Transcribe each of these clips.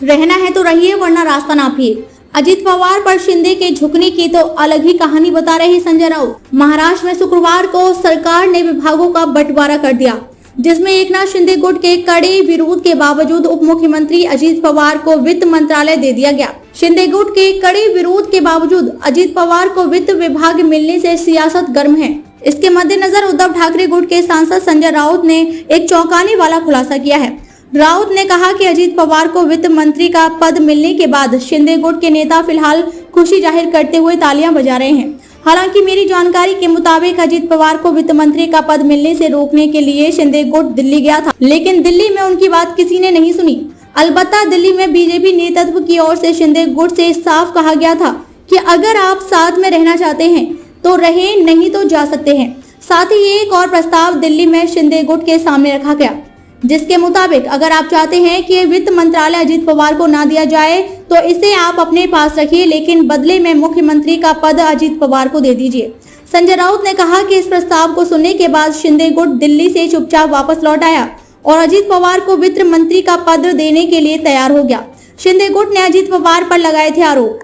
रहना है तो रहिए वरना रास्ता नापिए। अजित पवार पर शिंदे के झुकने की तो अलग ही कहानी बता रहे संजय राउत। महाराष्ट्र में शुक्रवार को सरकार ने विभागों का बंटवारा कर दिया, जिसमें एकनाथ शिंदे गुट के कड़े विरोध के बावजूद उप मुख्यमंत्री अजित पवार को वित्त मंत्रालय दे दिया गया। शिंदे गुट के कड़े विरोध के बावजूद अजित पवार को वित्त विभाग मिलने से सियासत गर्म है। इसके मद्देनजर उद्धव ठाकरे गुट के सांसद संजय राउत ने एक चौंकाने वाला खुलासा किया है। राउत ने कहा कि अजित पवार को वित्त मंत्री का पद मिलने के बाद शिंदे गुट के नेता फिलहाल खुशी जाहिर करते हुए तालियां बजा रहे हैं। हालांकि मेरी जानकारी के मुताबिक अजित पवार को वित्त मंत्री का पद मिलने से रोकने के लिए शिंदे गुट दिल्ली गया था, लेकिन दिल्ली में उनकी बात किसी ने नहीं सुनी। अलबत्ता दिल्ली में बीजेपी नेतृत्व की ओर से शिंदे गुट से साफ कहा गया था कि अगर आप साथ में रहना चाहते हैं तो रहें, नहीं तो जा सकते हैं। साथ ही एक और प्रस्ताव दिल्ली में शिंदे गुट के सामने रखा गया, जिसके मुताबिक अगर आप चाहते हैं कि वित्त मंत्रालय अजित पवार को ना दिया जाए तो इसे आप अपने पास रखिए, लेकिन बदले में मुख्यमंत्री का पद अजित पवार को दे दीजिए। संजय राउत ने कहा कि इस प्रस्ताव को सुनने के बाद शिंदे गुट दिल्ली से चुपचाप वापस लौट आया और अजित पवार को वित्त मंत्री का पद देने के लिए तैयार हो गया। शिंदे गुट ने अजित पवार पर लगाए थे आरोप।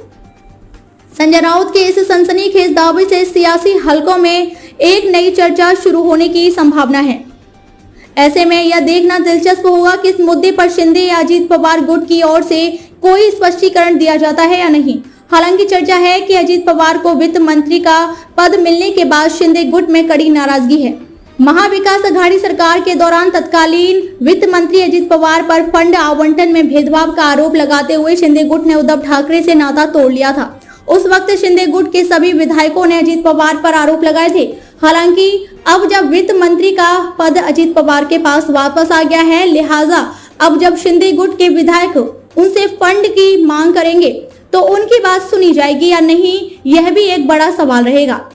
संजय राउत के इस सनसनीखेज दावे से सियासी हलकों में एक नई चर्चा शुरू होने की संभावना है। ऐसे में यह देखना दिलचस्प होगा कि इस मुद्दे पर शिंदे या अजित पवार गुट की ओर से कोई स्पष्टीकरण दिया जाता है या नहीं। हालांकि चर्चा है कि अजित पवार को वित्त मंत्री का पद मिलने के बाद शिंदे गुट में कड़ी नाराजगी है। महाविकास अघाड़ी सरकार के दौरान तत्कालीन वित्त मंत्री अजित पवार पर फंड आवंटन में भेदभाव का आरोप लगाते हुए शिंदे गुट ने उद्धव ठाकरे से नाता तोड़ लिया था। उस वक्त शिंदे गुट के सभी विधायकों ने अजित पवार पर आरोप लगाए थे। हालांकि अब जब वित्त मंत्री का पद अजित पवार के पास वापस आ गया है, लिहाजा अब जब शिंदे गुट के विधायक उनसे फंड की मांग करेंगे तो उनकी बात सुनी जाएगी या नहीं, यह भी एक बड़ा सवाल रहेगा।